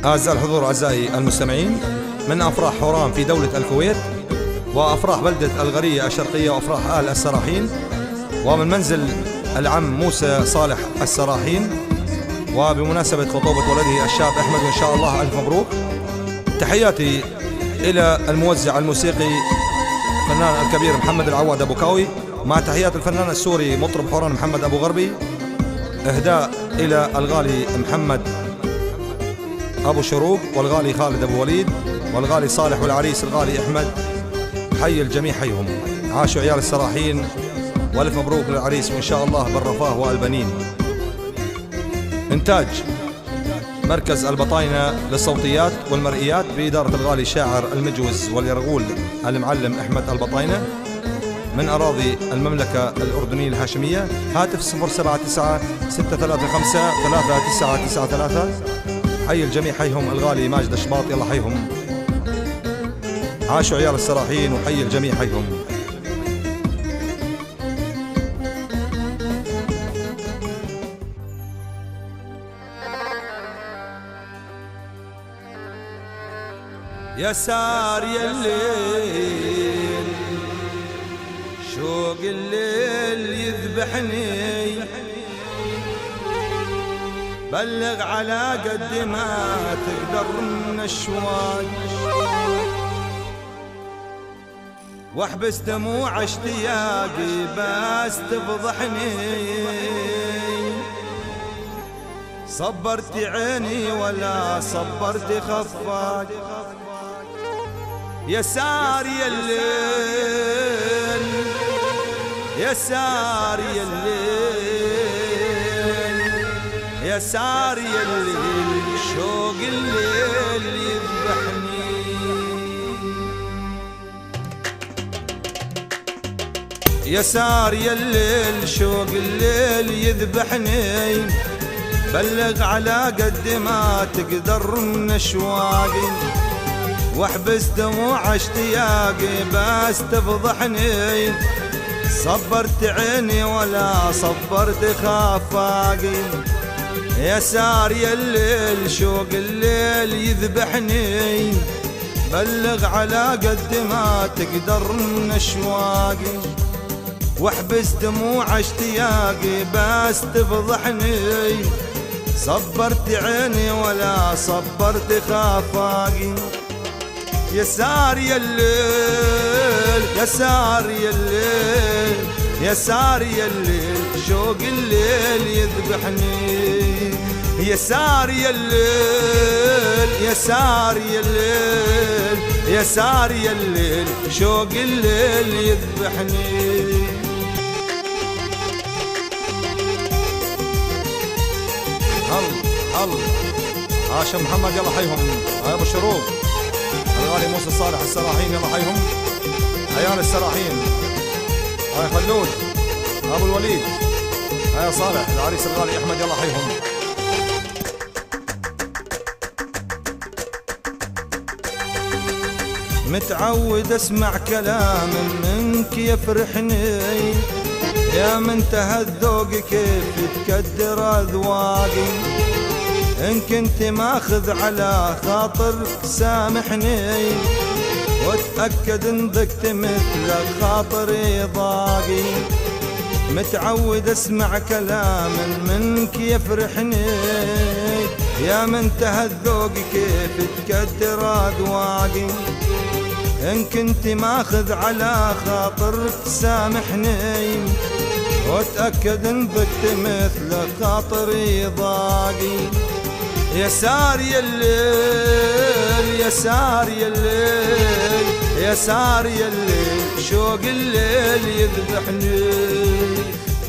أعزائي الحضور، أعزائي المستمعين، من أفراح حوران في دولة الكويت، وأفراح بلدة الغرية الشرقية، وأفراح آل السراحين، ومن منزل العم موسى صالح السراحين، وبمناسبة خطوبة ولده الشاب أحمد، وإن شاء الله ألف مبروك. تحياتي إلى الموزع الموسيقي الفنان الكبير محمد العواد أبو كاوي، مع تحيات الفنان السوري مطرب حوران محمد أبو غربي. إهداء إلى الغالي محمد أبو شروق، والغالي خالد أبو وليد، والغالي صالح، والعريس الغالي أحمد. حي الجميع حيهم، عاشوا عيال السراحين، والف مبروك للعريس، وإن شاء الله بالرفاه والبنين. إنتاج مركز البطاينة للصوتيات والمرئيات بإدارة الغالي الشاعر المجوز واليرغول المعلم أحمد البطاينة، من أراضي المملكة الأردنية الهاشمية. هاتف 079 635 3993. حي الجميع حيهم، الغالي ماجد الشباط، يلا حيهم، عاشوا عيال السراحين، وحي الجميع حيهم. يا سار يا الليل، شوق الليل يذبحني، بلغ على قد ما تقدر من الشواق، واحبس دموع اشتياقي بس تفضحني، صبرت عيني ولا صبرت خفاق. يا سار يا الليل، يا سار يا الليل، يا سار يا الليل، شوق الليل يذبحني. يا سار يا الليل، شوق الليل يذبحني، بلغ على قد ما تقدر من اشواقي، واحبس دموع اشتياقي بس تفضحني، صبرت عيني ولا صبرت خفاقي. يا سار يا الليل، شوق الليل يذبحني، بلغ على قد ما تقدر من اشواقي، واحبس دموع اشتياقي بس تفضحني، صبرت عيني ولا صبرت خفاقي. يا سار يا الليل، يا سار يا الليل، يا سار يا الليل، شوق الليل يذبحني. يا سار يا الليل، يا سار يا الليل، يا سار يا الليل، شوق الليل يذبحني. هل هاشم محمد، يلا حيهم، يا ابو شروق، الغالي موسى صالح السراحين، يلا حيهم، عيال السراحين، هاي خلود ابو الوليد، هاي صالح، العريس الغالي احمد، يلا حيهم. متعود اسمع كلام منك يفرحني، يا منتهى الذوق كيف تقدر اذواقي، إن كنت ماخذ على خاطر سامحني، واتأكد إن ضقت مثلك خاطري ضاقي. متعود اسمع كلام منك يفرحني، يا منتهى الذوق كيف تقدر أذواقي، إن كنت ماخذ على خاطرك سامحني، واتأكد إن ضقت مثلك خاطري ضاقي. يا سار يا الليل، يا سار يا الليل، يا سار يا الليل، شوق الليل يذبحني.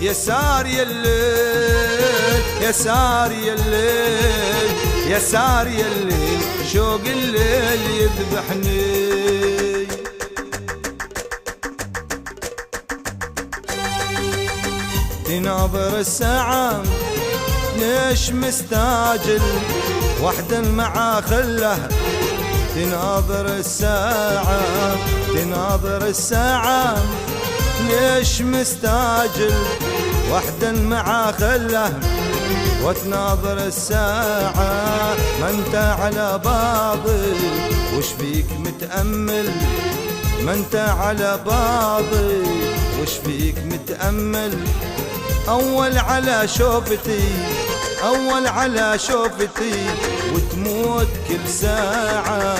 يا سار يا الليل، يا سار يا الليل، يا سار يا الليل، شوق الليل يذبحني. تناظر الساعة ليش مستعجل، وحدا مع خله، تناظر الساعة، تناظر الساعة ليش مستعجل، وحدا مع خله، وتناظر الساعة ما انت على باطل، وش فيك متأمل ما انت على باطل، وش فيك متأمل. أول على شوفتي أول على شوفتي وتموت كل ساعة.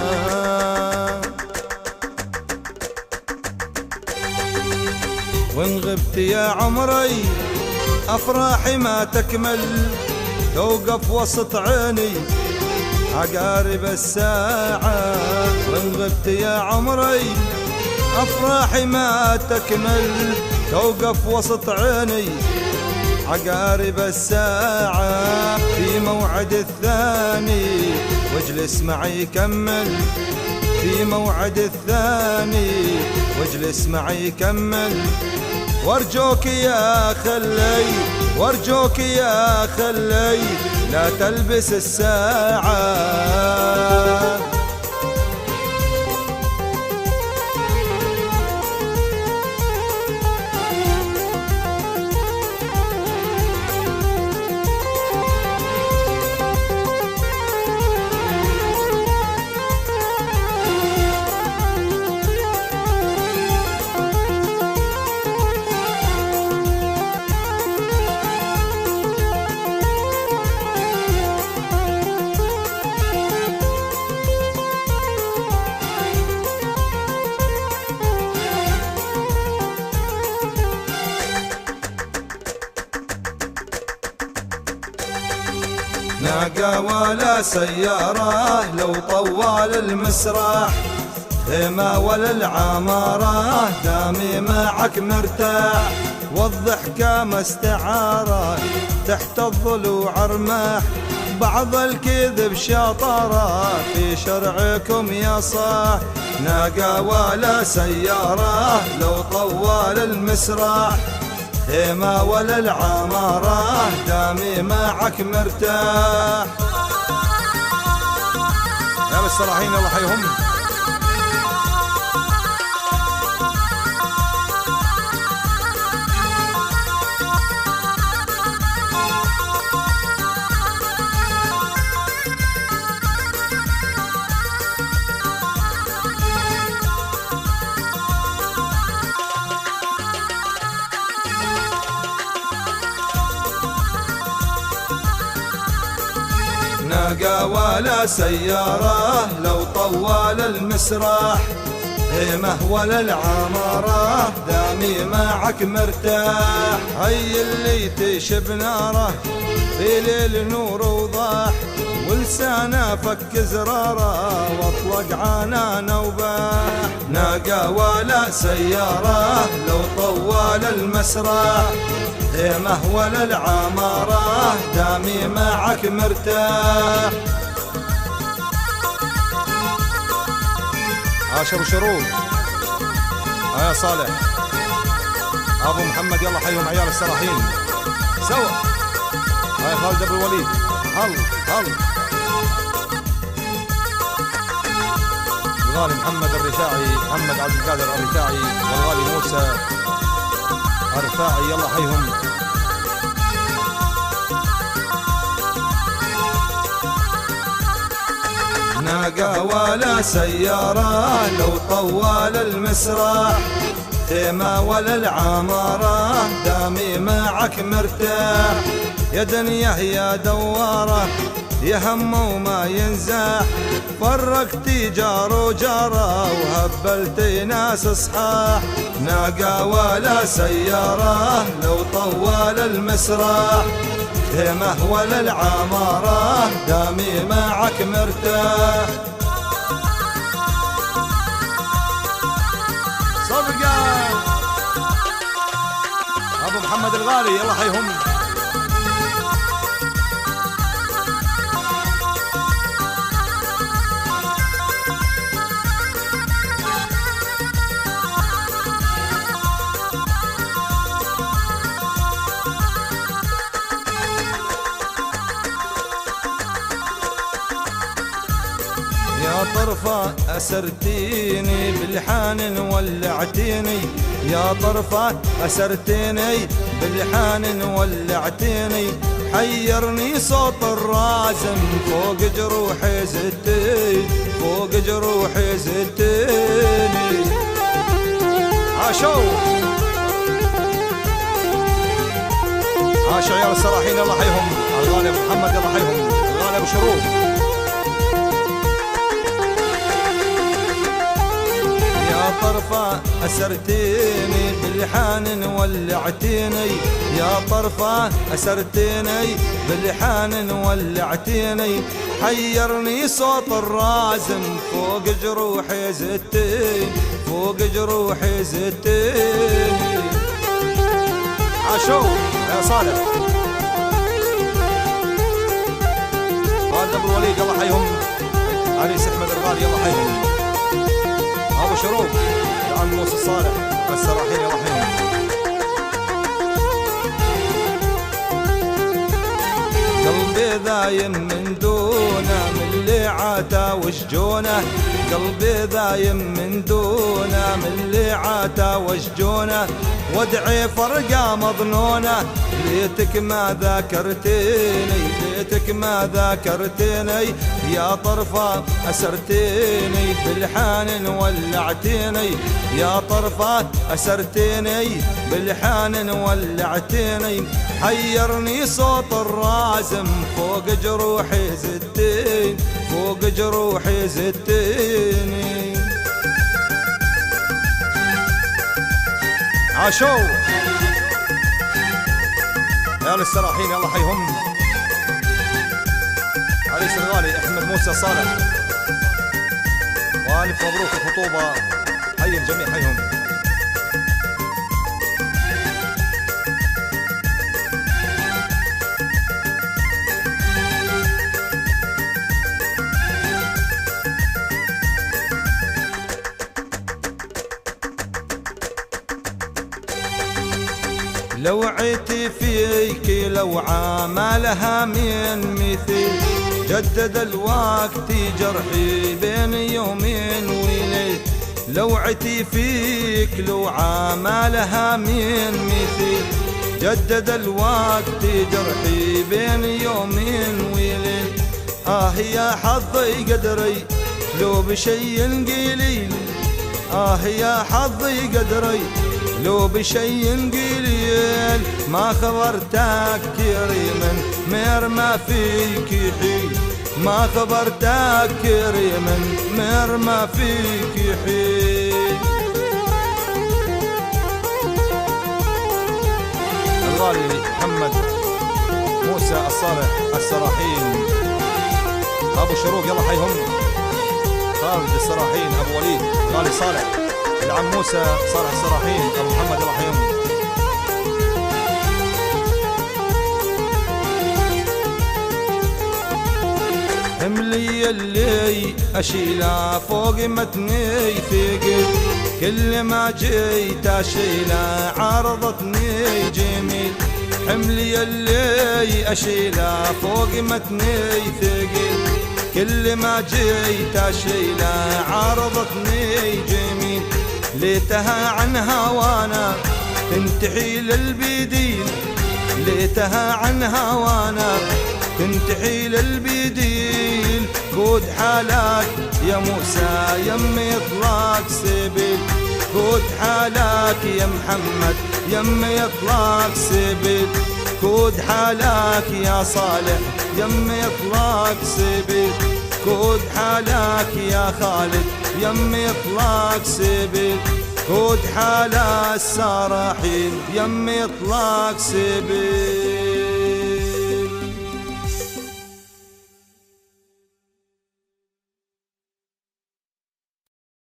وإن غبت يا عمري أفراحي ما تكمل، توقف وسط عيني عقارب الساعة. وإن غبت يا عمري أفراحي ما تكمل، توقف وسط عيني عقارب الساعة. في موعد الثاني واجلس معي كمل، في موعد الثاني واجلس معي كمل. وارجوك يا خلي وارجوك يا خلي لا تلبس الساعة. ناقة ولا سيارة لو طوال المسرح، خيمة ولا العمارة دامي معك مرتاح. والضحكة ما استعارة تحت الضلوع رماح، بعض الكذب شطارة في شرعكم يا صاح. ناقة ولا سيارة لو طوال المسرح، خيمة ولا العمارة دامي معك مرتاح. يا بالسراحين الله حيهم. ناقة ولا سيارة لو طوال المسرح، خيمة ولا العمارة دامي معك مرتاح. هي اللي تشب ناره في ليل نور وضاح، ولسانه فك زراره واطلق عنانه وباح. ناقة ولا سيارة لو طوال المسرح، خيمة ولا العمارة دامي معك مرتاح. عاشر وشروق يا صالح ابو محمد يلا حيهم عيال السراحين سوا. هاي خالد ابو الوليد هل الغالي محمد الرفاعي، محمد عبد القادر الرفاعي، والغالي موسى الرفاعي يلا حيهم. ناقة ولا سيارة لو طوال المسرح، خيمة ولا العمارة دامي معك مرتاح. يا دنيا يا دوارة يا هم وما ينزاح، فرقتي جار وجارة وهبلتي ناس صحاح. ناقة ولا سيارة لو طوال المسرح، خيمة ولا العمارة دامي معك مرتاح. صفقة أبو محمد الغالي يلا حيهم. يا طرفة أسرتيني بالحان ولعتيني، يا طرفة أسرتيني بالحان ولعتيني. حيرني صوت الرازم فوق جروحي زدتني، فوق جروحي زدتني. عاشوا عاش عيال السراحين الله يحيهم، الغالي محمد الله يحيهم، الغالي ابو شروق. يا طرفة أسرتيني باللحان ولعتيني، يا طرفة أسرتيني باللحان ولعتيني. حيرني صوت الرازم فوق جروحي زدتيني، فوق جروحي زدتيني. عاشوا يا صالح خالد ابو الوليد الله يحيهم، عريس احمد الغالي الله يحيهم، ابو شروق العم موسى صالح السراحين الله يحيهم. قلبي ذايم من دونه من اللي عاتا وشجونه، قلبي ذايم من دونه من اللي عاتا وشجونه. وادعي فرقة مظنونة ليتك ما ذاكرتيني، ليتك ما ذاكرتيني. يا طرفة أسرتيني بالحان ولعتيني، يا طرفة أسرتيني بالحان ولعتيني. حيرني صوت الرازم فوق جروحي زدتيني، فوق جروحي زدتيني. عاشوا عيال السراحين الله يحيهم، عريس الغالي احمد موسى صالح، والف مبروك الخطوبه، حي الجميع حيهم. لوعتي فيك لوعة ما لها من مثيل، جدد الوقت جرحي بين يومين وليل. لوعتي فيك لوعة ما لها من مثيل، جدد الوقت جرحي بين يومين وليل. يا حظي قدري لو بشي قليل، يا حظي قدري لو بشي قليل. ما خبرتك كريما مير ما فيك حيل، ما خبرتك كريما مير ما فيك حيل. الغالي محمد موسى الصالح السراحين ابو شروق يلا حيهم، خالد السراحين ابو وليد غالي صالح، العم موسى صالح السراحين ابو محمد الله يحيهم. حملي اللي اشيله فوق متني ثقيل، كل ما جيت اشيله عرضتني جميل. حملي اللي اشيله فوق متني ثقيل، كل ما جيت اشيله عرضتني جميل. ليتها عن هوانا تنتحي للبديل، ليتها عن هوانا تنتحي للبديل. كود حالك يا موسى يم يطلق سبيل، كود حالك يا محمد يم يطلق سبيل. كود حالك يا صالح يم يطلق سبيل، كود حالك يا خالد يم يطلق سبيل. كود حال السراحين يم يطلق سبيل.